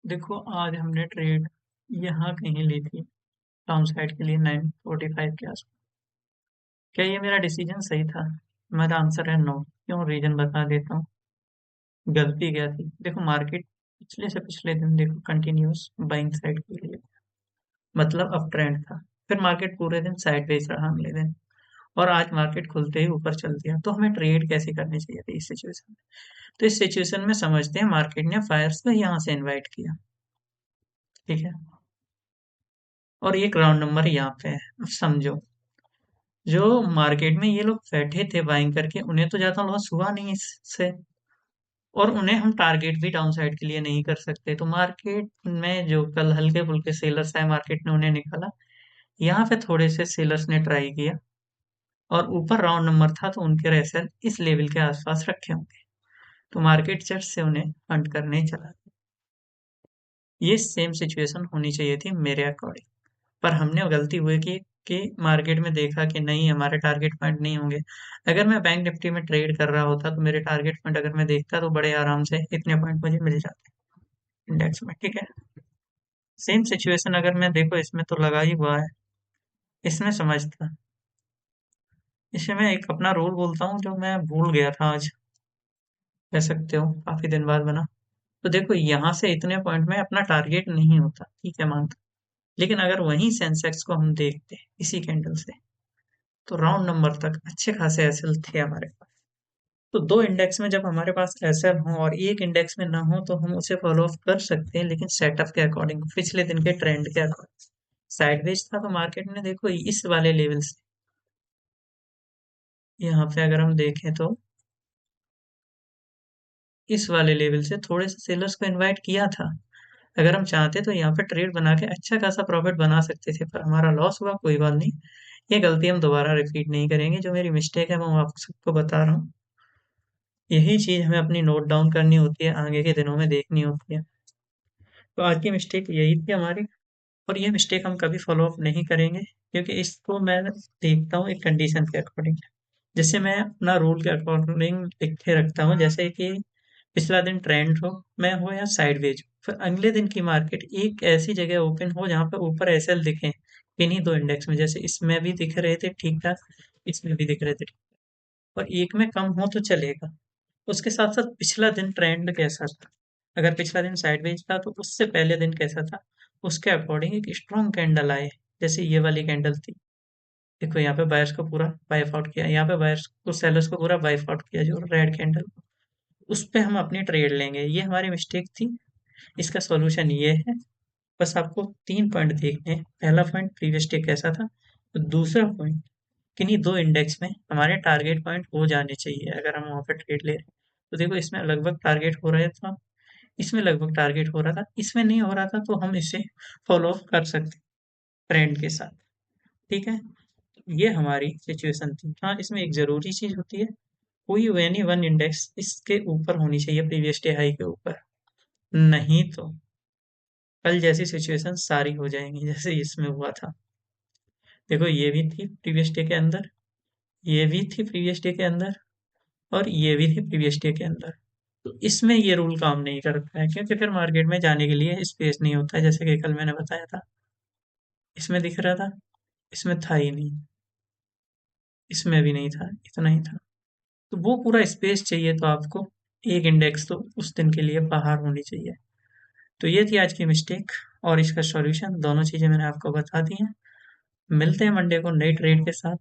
देखो आज हमने ट्रेड यहाँ कहीं ली थी डाउन साइड के लिए 945 के आसपास। क्या ये मेरा डिसीजन सही था? मेरा आंसर है नो। क्यों? रीजन बता देता हूँ। गलती क्या थी? देखो मार्केट पिछले से पिछले दिन देखो कंटिन्यूस बाइंग साइड के लिए, मतलब अप ट्रेंड था। फिर मार्केट पूरे दिन साइडवेज रहा अगले दिन, और आज मार्केट खुलते ही ऊपर चल दिया। तो हमें ट्रेड कैसे करनी चाहिए थी इस सिचुएशन में? तो इस सिचुएशन में समझते हैं, मार्केट ने फायर्स को यहाँ से इनवाइट किया, ठीक है, और एक राउंड नंबर यहाँ पे है। अब समझो, जो मार्केट में ये लोग बैठे थे बाइंग करके, उन्हें तो ज्यादा लॉस हुआ नहीं इससे, और उन्हें हम टारगेट भी डाउन साइड के लिए नहीं कर सकते। तो मार्केट में जो कल हल्के फुल्के सेलर्स आए, मार्केट ने उन्हें निकाला। यहाँ पे थोड़े से सेलर्स ने ट्राई किया, और ऊपर राउंड नंबर था तो उनके रेसल इस लेवल के आसपास रखे होंगे, तो मार्केट चट से उन्हें हंट करने चला। ये सेम सिचुएशन होनी चाहिए थी मेरे अकॉर्डिंग, पर हमने गलती हुई कि मार्केट में देखा कि नहीं, हमारे टारगेट पॉइंट नहीं होंगे। अगर मैं बैंक निफ्टी में ट्रेड कर रहा होता तो मेरे टारगेट पॉइंट अगर मैं देखता तो बड़े आराम से इतने पॉइंट मुझे मिल जाते इंडेक्स में, ठीक है। सेम सिचुएशन अगर मैं देखो इसमें तो लगा ही हुआ है, इसमें समझता। इसमें मैं एक अपना रूल बोलता हूँ जो मैं भूल गया था आज, कह सकते हो काफी दिन बाद बना। तो देखो यहाँ से इतने पॉइंट में अपना टारगेट नहीं होता, ठीक है, मानता। लेकिन अगर वही सेंसेक्स को हम देखते हैं इसी कैंडल से, तो राउंड नंबर तक अच्छे खासे एसएल थे हमारे पास। तो दो इंडेक्स में जब हमारे पास एसएल हो और एक इंडेक्स में ना हो तो हम उसे फॉलो अप कर सकते हैं, लेकिन सेटअप के अकॉर्डिंग, पिछले दिन के ट्रेंड के अकॉर्डिंग। साइडवेज था तो मार्केट ने देखो इस वाले लेवल से, यहाँ पे अगर हम देखें तो इस वाले लेवल से थोड़े से सेलर्स को इनवाइट किया था। अगर हम चाहते तो यहाँ पे ट्रेड बना के अच्छा खासा प्रॉफिट बना सकते थे, पर हमारा लॉस हुआ, कोई बात नहीं। ये गलती हम दोबारा रिपीट नहीं करेंगे। जो मेरी मिस्टेक है मैं आप सबको बता रहा हूँ। यही चीज हमें अपनी नोट डाउन करनी होती है, आगे के दिनों में देखनी होती है। तो आज की मिस्टेक यही थी हमारी, और ये मिस्टेक हम कभी फॉलो अप नहीं करेंगे, क्योंकि इसको मैं देखता हूँ एक कंडीशन के अकॉर्डिंग। जैसे मैं अपना रूल के अकॉर्डिंग लिख के रखता हूँ, जैसे कि पिछला दिन ट्रेंड हो, मैं हो या साइडवेज, फिर अगले दिन की मार्केट एक ऐसी जगह ओपन हो जहां पर ऊपर एसएल दिखे किन्हीं दो इंडेक्स में, जैसे इसमें भी दिख रहे थे ठीक ठाक, इसमें भी दिख रहे थे, और एक में कम हो तो चलेगा। उसके साथ साथ पिछला दिन ट्रेंड कैसा था, अगर पिछला दिन साइडवेज था तो उससे पहले दिन कैसा था, उसके अकॉर्डिंग एक स्ट्रॉन्ग कैंडल आए, जैसे ये वाली कैंडल थी। देखो यहाँ पे बायर्स को पूरा वाइप आउट किया, यहाँ पे बायर्स को सेलर्स को पूरा वाइप आउट किया, जो रेड कैंडल, उस पे हम अपनी ट्रेड लेंगे। ये हमारी मिस्टेक थी। इसका सॉल्यूशन ये है, बस आपको 3 पॉइंट देखने हैं। पहला पॉइंट प्रीवियस डे कैसा था, तो दूसरा पॉइंट किन्हीं दो इंडेक्स में हमारे टारगेट पॉइंट हो जाने चाहिए अगर हम वहाँ पे ट्रेड ले रहे हैं। तो देखो इसमें लगभग टारगेट हो रहा था, इसमें लगभग टारगेट हो रहा था, इसमें नहीं हो रहा था, तो हम इसे फॉलो अप कर सकते ट्रेंड के साथ, ठीक है। ये हमारी सिचुएशन थी। हाँ, इसमें एक जरूरी चीज होती है, कोई एनी वन इंडेक्स इसके ऊपर होनी चाहिए, प्रीवियस डे हाई के ऊपर। नहीं तो कल जैसी सिचुएशन सारी हो जाएंगी जैसे इसमें हुआ था। देखो ये भी थी प्रीवियस डे के अंदर, ये भी थी प्रीवियस डे के अंदर, और ये भी थी प्रीवियस डे के अंदर। तो इसमें ये रूल काम नहीं करता है, क्योंकि फिर मार्केट में जाने के लिए स्पेस नहीं होता है, जैसे कि कल मैंने बताया था। इसमें दिख रहा था, इसमें था ही नहीं, इसमें भी नहीं था, इतना ही था। तो वो पूरा स्पेस चाहिए, तो आपको एक इंडेक्स तो उस दिन के लिए बाहर होनी चाहिए। तो ये थी आज की मिस्टेक, और इसका सॉल्यूशन, दोनों चीजें मैंने आपको बता दी हैं। मिलते हैं मंडे को नई ट्रेड के साथ।